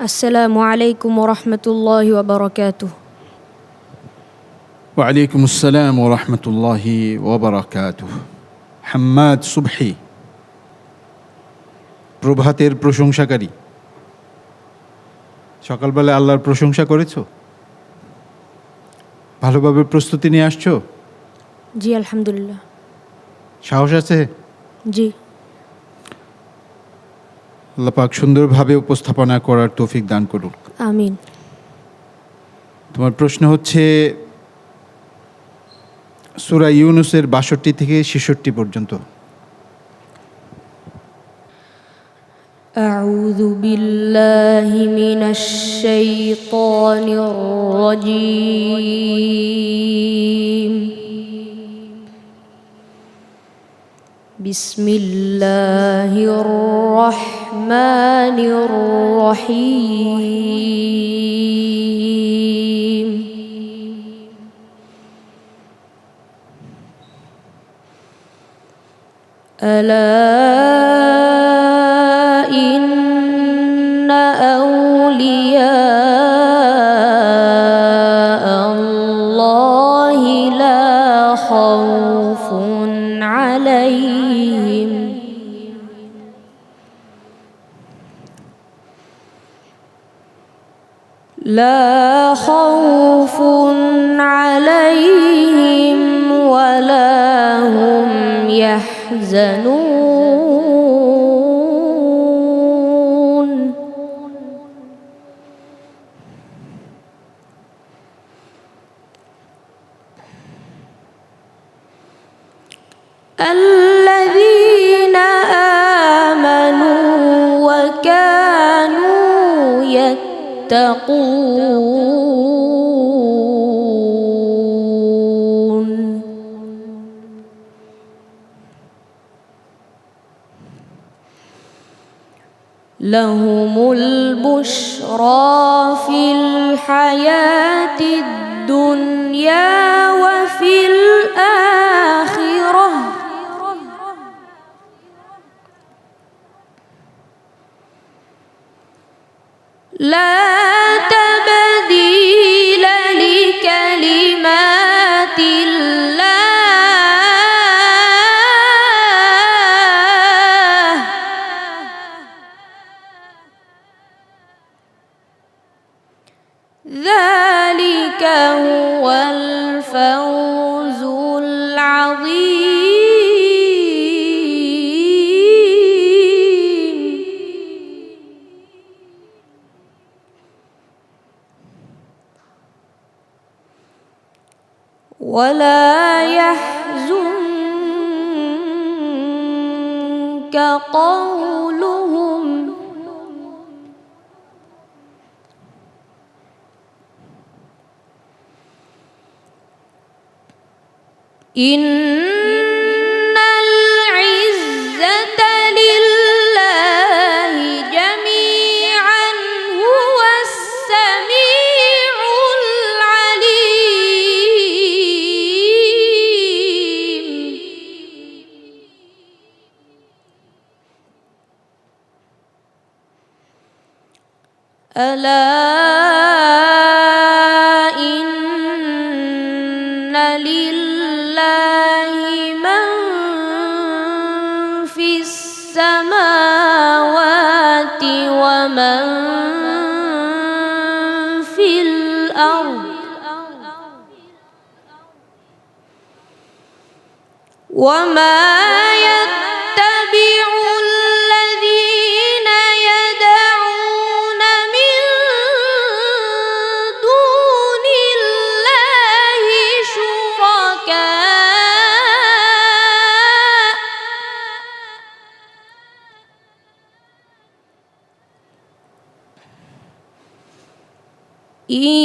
আসসালামু আলাইকুম ওরহমতুল্লাহি ওয়াবারাকাতুহু। ওয়ালাইকুম আসসালাম ওরহমতুল্লাহি ওবরাকাতুহ। হাম্মাদ সুবহি, প্রভাতের প্রশংসাকারী। সকালবেলা আল্লাহর প্রশংসা করেছো? ভালোভাবে প্রস্তুতি নিয়ে আসছো? জি আলহামদুলিল্লাহ। সাহস আছে? জি। আল্লাহ পাক সুন্দরভাবে উপস্থাপনা করার তৌফিক দান করুক। আমিন। তোমার প্রশ্ন হচ্ছে সূরা ইউনূসের ৬২ থেকে ৬৬ পর্যন্ত। আউযু বিল্লাহি মিনাশ শাইতানির রাজীম। বিসমিল্লাহির রহমানির রহিম। ألا إن أولياء الله لا خوف عليهم ولا هم يحزنون. الذين آمنوا وكانوا يتقون. لهم البشرى في الحياة الدنيا وفي الآخرة لا تبديل لكلمات الله ذلك هو الفوز العظيم. ولا يحزنك قولهم إن العزة لله جميعا هو السميع العليم. ألا إن لله من في السماوات ومن في الأرض وما يتبع الذين يدعون من دون الله شركاء إن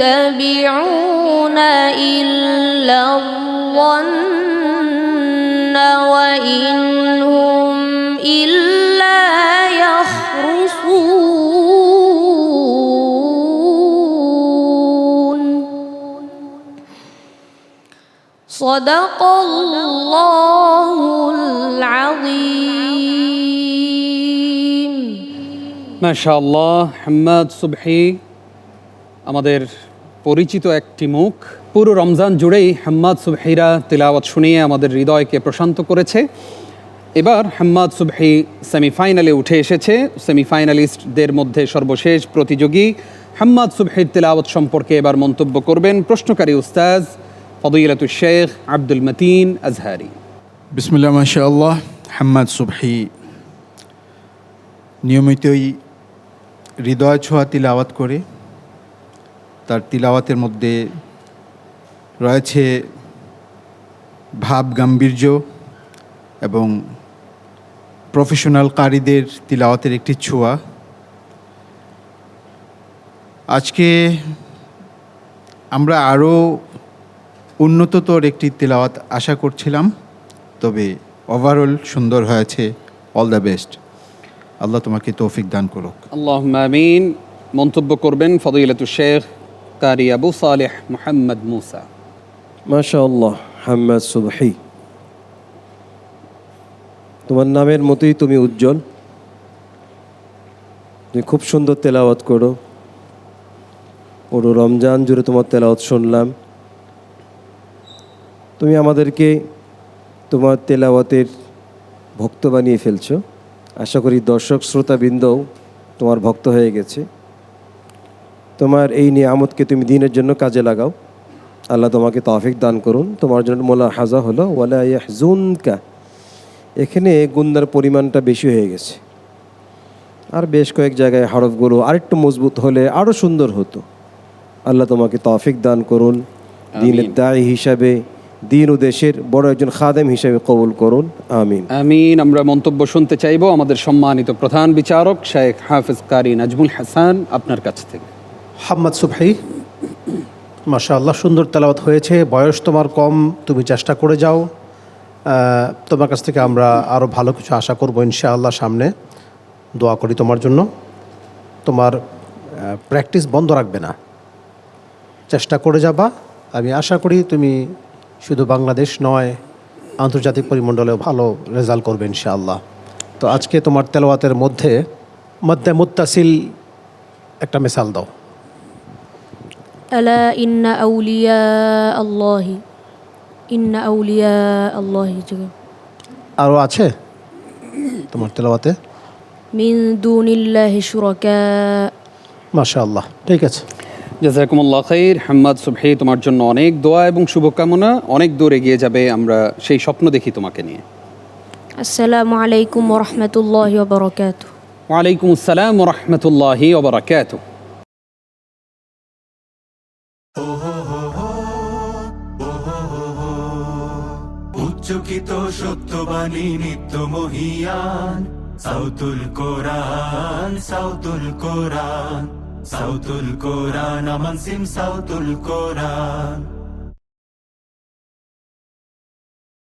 يتبعون إلا الظن وإن هم إلا يخرصون. صدق الله العظيم. মাশাআল্লাহ, হাম্মাদ সুবহি আমাদের পরিচিত একটি মুখ। পুরো রমজান জুড়েই হাম্মাদ সুবহিরা তিলাওয়াত শুনিয়ে আমাদের হৃদয়কে প্রশান্ত করেছে। এবার হাম্মাদ সুবহি সেমিফাইনালে উঠে এসেছে। সেমিফাইনালিস্টদের মধ্যে সর্বশেষ প্রতিযোগী হাম্মাদ সুবহির তিলাওয়াত সম্পর্কে এবার মন্তব্য করবেন প্রশ্নকারী উস্তাজ ফদিলাতুশ শেখ আব্দুল মতিন আজহারি। বিসমিল্লাহ মাশাআল্লাহ। হাম্মাদ সুবহি নিয়মিতই হৃদয় ছোঁয়া তিলাওয়াত করে। তার তিলাওয়াতের মধ্যে রয়েছে ভাব গাম্ভীর্য এবং প্রফেশনাল কারীদের তিলাওয়াতের একটি ছোঁয়া। আজকে আমরা আরও উন্নততর একটি তিলাওয়াত আশা করছিলাম, তবে ওভারঅল সুন্দর হয়েছে। All the best. আল্লাহ তোমাকে তৌফিক দান করুক। আল্লাহুম্মা আমিন। মন্তব্য করবেন ফদিলাতুশ শেখ কারি আবু সালেহ মুহাম্মদ মুসা। মাশাআল্লাহ, হাম্মাদ সুবহি, তোমার নামের মতোই তুমি উজ্জ্বল। তুমি খুব সুন্দর তেলাওয়াত করো। পুরো রমজান জুড়ে তোমার তেলাওয়াত শুনলাম। তুমি আমাদেরকে তোমার তেলাওয়াতের ভক্ত বানিয়ে ফেলছো। আশা করি দর্শক শ্রোতাবৃন্দও তোমার ভক্ত হয়ে গেছে। তোমার এই নিয়ামতকে তুমি দিনের জন্য কাজে লাগাও। আল্লাহ তোমাকে তৌফিক দান করুন। তোমার জন্য মুলাহাজা হলো ওয়ালা ইয়াহজুনকা, এখানে গুন্দার পরিমাণটা বেশি হয়ে গেছে। আর বেশ কয়েক জায়গায় হরফগুলো আরেকটু মজবুত হলে আরও সুন্দর হতো। আল্লাহ তোমাকে তৌফিক দান করুন। দ্বীনের দায়ী হিসাবে, দিন ও দেশের বড় একজন খাদেম হিসাবে কবুল করুন। আমিন আমিন। আমরা মন্তব্য শুনতে চাইব আমাদের সম্মানিত প্রধান বিচারক শেখ হাফেজ কারি নাজমুল হাসান আপনার কাছ থেকে। হাম্মাদ সুবহি, মাশাআল্লাহ, সুন্দর তেলাওয়াত হয়েছে। বয়স তোমার কম, তুমি চেষ্টা করে যাও। তোমার কাছ থেকে আমরা আরও ভালো কিছু আশা করব ইনশাআল্লাহ। সামনে দোয়া করি তোমার জন্য। তোমার প্র্যাকটিস বন্ধ রাখবে না, চেষ্টা করে যাবা। আমি আশা করি তুমি শুধু বাংলাদেশ নয়, আন্তর্জাতিক পরিমণ্ডলেও ভালো রেজাল্ট করবে ইনশাআল্লাহ। তো আজকে তোমার তেলাওয়াতের মধ্যে মধ্যে মুত্তাসিল একটা মিসাল দাও। ألا إن أولياء الله إن أولياء الله আরও আছে তোমার তেলাওয়াতে? من دون الله شركاء। মাশাআল্লাহ, ঠিক আছে। জাযাকুমুল্লাহ খাইর। হাম্মাদ সুবহি, তোমার জন্য অনেক দোয়া এবং শুভকামনা। অনেক দূর এগিয়ে যাবে, আমরা সেই স্বপ্ন দেখি তোমাকে নিয়ে। আসসালামু আলাইকুম ওয়া রাহমাতুল্লাহি ওয়া বারাকাতুহু। ওয়া আলাইকুম আসসালাম ওয়া রাহমাতুল্লাহি ওয়া বারাকাতুহু। উচ্চকিত সত্যবাণী নিত্য মহিয়ান, সাউতুল কোরআন, সাউতুল কোরআন, সাউতুল কোরআন, আমান সিম সাউতুল কোরআন।